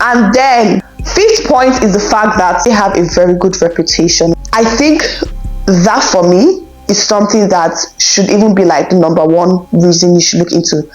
And then fifth point is the fact that they have a very good reputation. I think that for me is something that should even be like the number one reason you should look into.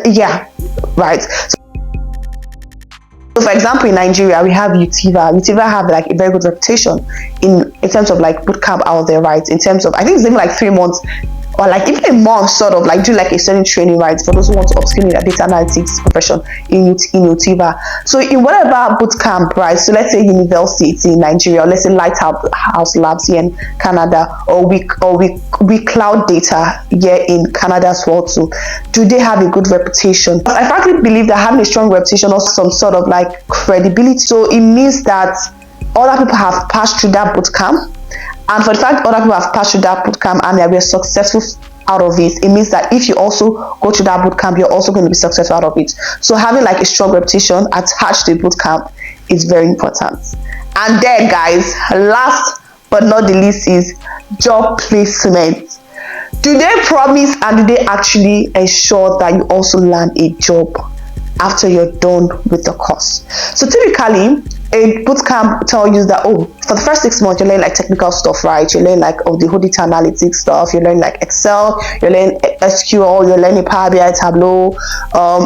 Yeah, right. So for example, in Nigeria, we have UTIVA. UTIVA have like a very good reputation in terms of like bootcamp out there, right? In terms of, I think it's even like 3 months or like even a month, sort of like do like a certain training, right, for those who want to upskill in their data analytics profession in UTIVA. So in whatever bootcamp, right, so let's say university in Nigeria, or let's say Lighthouse Labs here in Canada, or we cloud data here in Canada as well too, do they have a good reputation? I frankly believe that having a strong reputation or some sort of like credibility, so it means that other people have passed through that bootcamp. And for the fact other people have passed through that bootcamp and they were successful out of it, it means that if you also go to that bootcamp, you're also going to be successful out of it. So having like a strong reputation attached to the bootcamp is very important. And then, guys, last but not the least is job placement. Do they promise and do they actually ensure that you also land a job after you're done with the course? So typically, a bootcamp tells you that, oh, for the first 6 months, you learn like technical stuff, right? You learn like the whole data analytics stuff. You learn like Excel, you learn SQL, you learn Power BI, Tableau,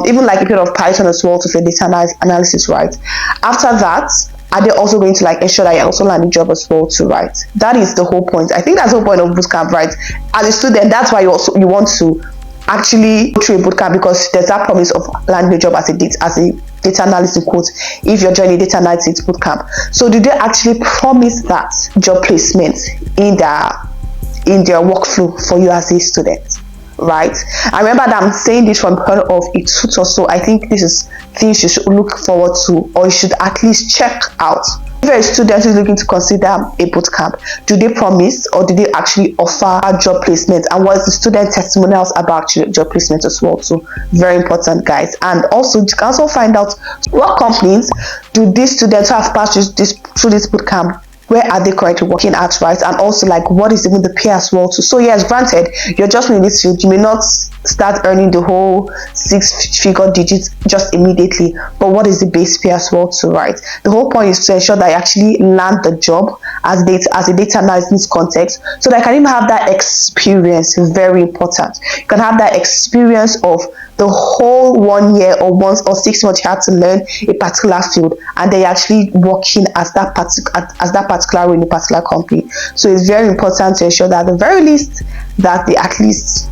even like a bit of Python as well to for data analysis, right? After that, are they also going to like ensure that you also land a job as well too, right? That is the whole point. I think that's the whole point of bootcamp, right? As a student, that's why you want to actually go through a bootcamp, because there's that promise of landing a job as a data analyst in quotes if you're joining data analytics bootcamp. So do they actually promise that job placement in their workflow for you as a student, right? I remember that I'm saying this from point of a tutor, so I think this is things you should look forward to, or you should at least check out. If you're a student who's looking to consider a bootcamp, do they promise or do they actually offer a job placement? And what is the student testimonials about job placement as well? So very important, guys. And also you can also find out what companies do these students who have passed through this bootcamp, where are they currently working at, right? And also like what is even the pay as well too. So yes, granted, you're just in this field, you may not start earning the whole 6-figure digits just immediately, but what is the base pay as well too, right? The whole point is to ensure that you actually land the job as a data analysis context, so that you can even have that experience. Very important. You can have that experience of the whole 1 year or 6 months you had to learn a particular field, and they're actually working as that particular role in a particular company. So it's very important to ensure that at the very least that they at least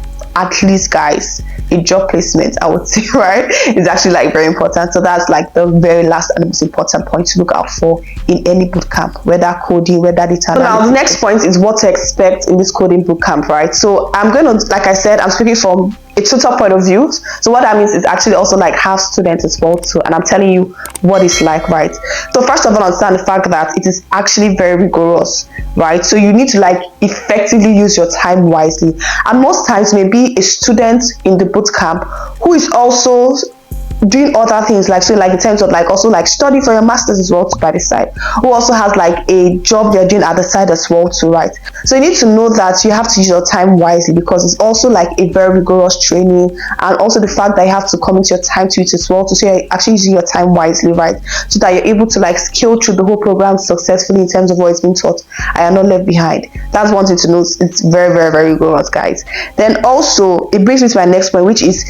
guys, a job placement, I would say, right, is actually like very important. So that's like the very last and most important point to look out for in any bootcamp, whether coding, whether data. So now the next point is what to expect in this coding bootcamp, right? So I'm going to, like I said, I'm speaking from a tutor point of view. So what that means is actually also like have students as well too, and I'm telling you what it's like, right? So first of all, understand the fact that it is actually very rigorous, right? So you need to like effectively use your time wisely, and most times maybe a student in the bootcamp who is also doing other things, like so like in terms of like also like study for your masters as well too by the side, who also has like a job they're doing at the side as well too, right? So you need to know that you have to use your time wisely, because it's also like a very rigorous training, and also the fact that you have to commit your time to it as well too, so you're actually using your time wisely, right? So that you're able to like scale through the whole program successfully in terms of what is being taught and you're not left behind. That's one thing to know. It's very, very, very rigorous, guys. Then also it brings me to my next point, which is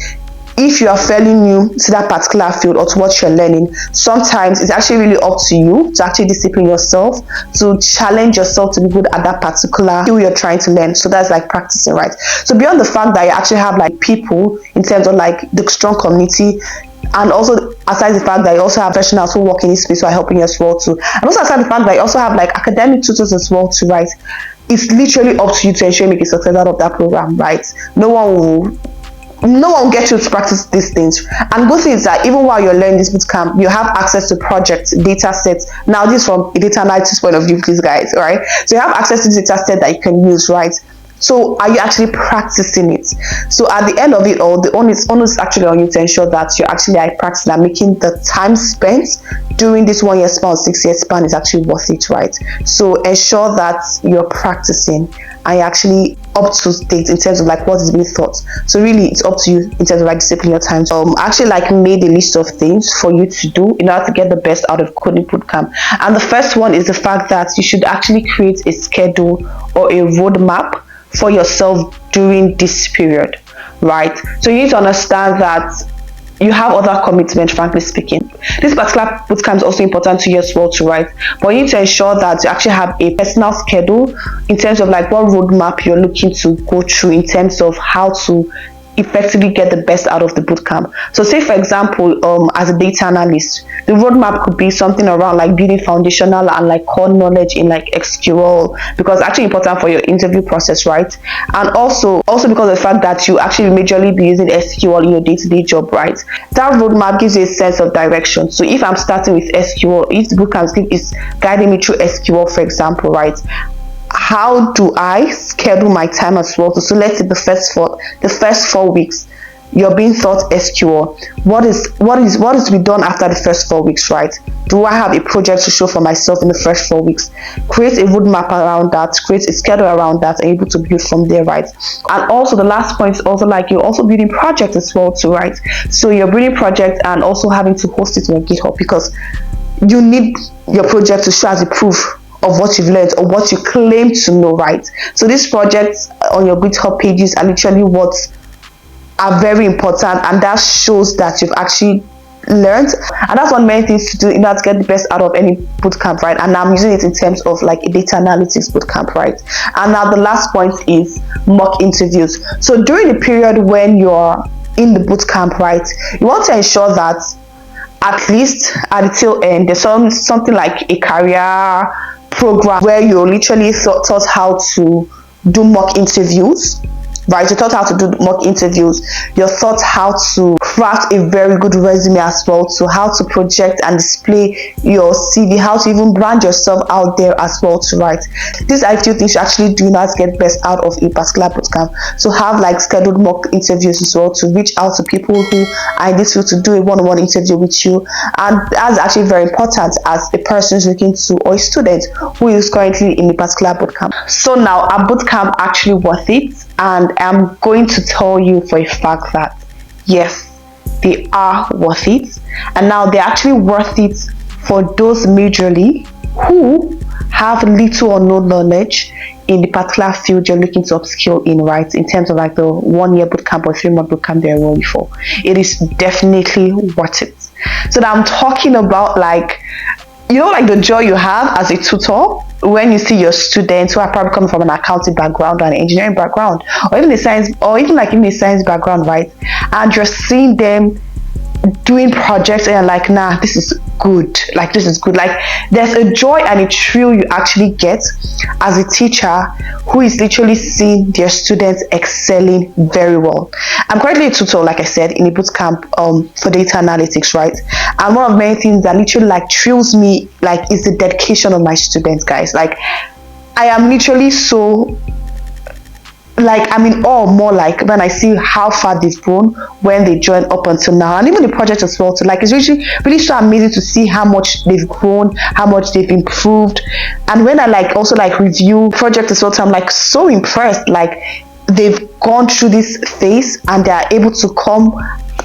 if you are fairly new to that particular field or to what you're learning, sometimes it's actually really up to you to actually discipline yourself, to challenge yourself to be good at that particular skill you're trying to learn. So that's like practicing, right? So beyond the fact that you actually have like people in terms of like the strong community, and also aside the fact that you also have professionals who work in this space who are helping you as well too, and also aside the fact that you also have like academic tutors as well too, right? It's literally up to you to ensure you make a success out of that program, right? No one will get you to practice these things. And good thing is that even while you're learning this bootcamp, you have access to projects, data sets. Now this from a data analysis point of view, please guys, all right? So you have access to data set that you can use, right? So are you actually practicing it? So at the end of it all, the onus is actually on you to ensure that you're actually like practicing and making the time spent during this 1 year span, 6 year span is actually worth it, right? So ensure that you're practicing and you're actually up to date in terms of like what is being taught. So really it's up to you in terms of like discipline your time. I actually like made a list of things for you to do in order to get the best out of Coding Bootcamp. And the first one is the fact that you should actually create a schedule or a roadmap for yourself during this period, right? So you need to understand that you have other commitments, frankly speaking. This particular bootcamp is also important to you as well to write, but you need to ensure that you actually have a personal schedule in terms of like what roadmap you're looking to go through in terms of how to effectively get the best out of the bootcamp. So say for example, as a data analyst, the roadmap could be something around like building foundational and like core knowledge in like SQL, because it's actually important for your interview process, right? And also because of the fact that you actually majorly be using SQL in your day-to-day job, right? That roadmap gives you a sense of direction. So if I'm starting with SQL, if the bootcamp is guiding me through SQL, for example, right, how do I schedule my time as well? So let's say the first 4 weeks you're being taught SQL. What is to be done after the first 4 weeks, right? Do I have a project to show for myself in the first 4 weeks? Create a roadmap around that, create a schedule around that, and able to build from there, right? And also the last point is also like you're also building projects as well too, right? So you're building projects and also having to host it on your GitHub, because you need your project to show as a proof of what you've learned or what you claim to know, right? So these projects on your GitHub pages are literally what are very important, and that shows that you've actually learned. And that's one main things to do in order to get the best out of any bootcamp, right? And I'm using it in terms of like a data analytics bootcamp, right? And now the last point is mock interviews. So during the period when you're in the bootcamp, right, you want to ensure that at least at the tail end there's something like a career program where you're literally taught how to do mock interviews, right? You're taught how to do mock interviews. You're taught how to craft a very good resume as well, so how to project and display your CV, how to even brand yourself out there as well to write. These are a few things you actually do not get best out of a particular bootcamp. So have like scheduled mock interviews as well to reach out to people who are in this field to do a one-on-one interview with you. And that's actually very important as a person is looking to, or a student who is currently in a particular bootcamp. So now, are bootcamp actually worth it? And I'm going to tell you for a fact that yes, they are worth it. And now they're actually worth it for those majorly who have little or no knowledge in the particular field you're looking to upskill in, right? In terms of like the 1-year bootcamp or 3-month bootcamp they're enrolling for, it is definitely worth it. So now I'm talking about like, you know, like the joy you have as a tutor when you see your students who are probably coming from an accounting background or an engineering background, or even a science, or even a science background, right? And you're seeing them doing projects and you're like, nah, this is good. Like, this is good. Like, there's a joy and a thrill you actually get as a teacher who is literally seeing their students excelling very well. I'm currently a tutor, like I said, in a bootcamp for data analytics, right? And one of the many things that literally like thrills me like is the dedication of my students, guys. Like, I am literally so like, I'm in awe more like when I see how far they've grown when they join up until now, and even the project as well. So like, it's really so amazing to see how much they've grown, how much they've improved. And when I like also like review project as well, so I'm like so impressed. Like, they've gone through this phase and they are able to come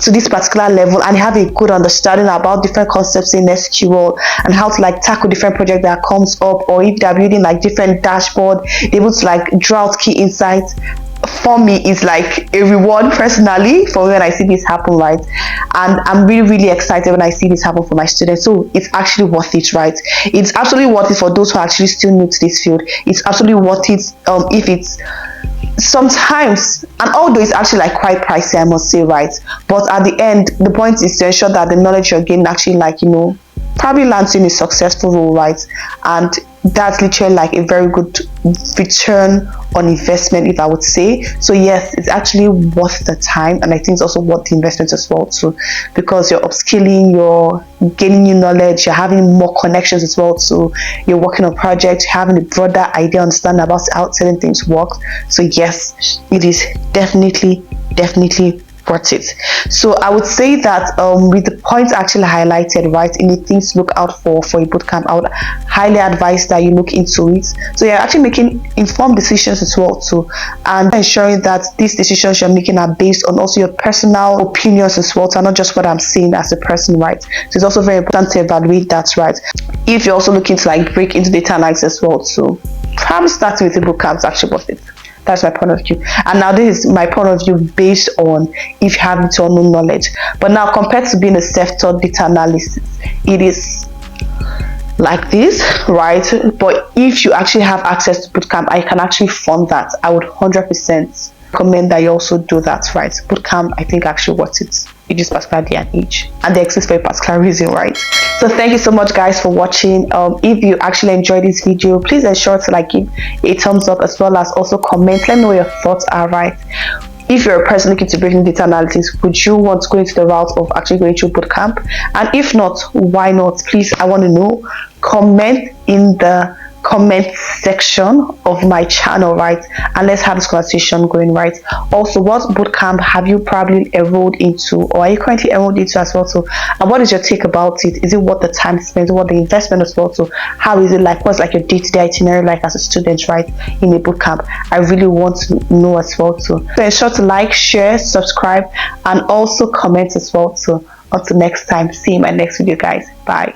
to this particular level and have a good understanding about different concepts in SQL and how to like tackle different projects that comes up, or if they're building like different dashboard, they're able to like draw out key insights. For me, it's like a reward personally for when I see this happen, right? And I'm really excited when I see this happen for my students. So it's actually worth it, right? It's absolutely worth it for those who are actually still new to this field. It's absolutely worth it if it's sometimes, and although it's actually like quite pricey, I must say, right? But at the end, the point is to ensure that the knowledge you're gaining actually like, you know, probably lands in a successful role, right? And that's literally like a very good return on investment, if I would say. So yes, it's actually worth the time, and I think it's also worth the investment as well too, because you're upskilling, you're gaining new knowledge, you're having more connections as well, so you're working on projects, having a broader idea, understand about how certain things work. So yes, it is definitely worth it. So I would say that with the points actually highlighted, right, in the things to look out for a bootcamp, I would highly advise that you look into it. So you're actually making informed decisions as well too, and ensuring that these decisions you're making are based on also your personal opinions as well, so not just what I'm saying as a person, right? So it's also very important to evaluate that, right? If you're also looking to like break into data analytics as well too, probably starting with a bootcamp is actually worth it. That's my point of view. And now this is my point of view based on if you have little or no knowledge. But now compared to being a self-taught data analyst, it is like this, right? But if you actually have access to bootcamp, I can actually fund that. I would 100% recommend that you also do that, right? Bootcamp, I think, actually worth it. It is particular day and age, and they exist for a particular reason, right? So thank you so much, guys, for watching. If you actually enjoyed this video, please ensure to like give a thumbs up, as well as also comment. Let me know what your thoughts are, right? If you're a person looking to break into data analytics, would you want to go into the route of actually going through bootcamp? And if not, why not? Please, I want to know. Comment in the comment section of my channel, right? And let's have this conversation going, right? Also, what bootcamp have you probably enrolled into, or are you currently enrolled into as well? So, and what is your take about it? Is it worth the time spent, what the investment as well? So, how is it like? What's like your day-to-day itinerary like as a student, right, in a bootcamp? I really want to know as well too. So ensure to like, share, subscribe, and also comment as well too. Until next time, see you in my next video, guys. Bye.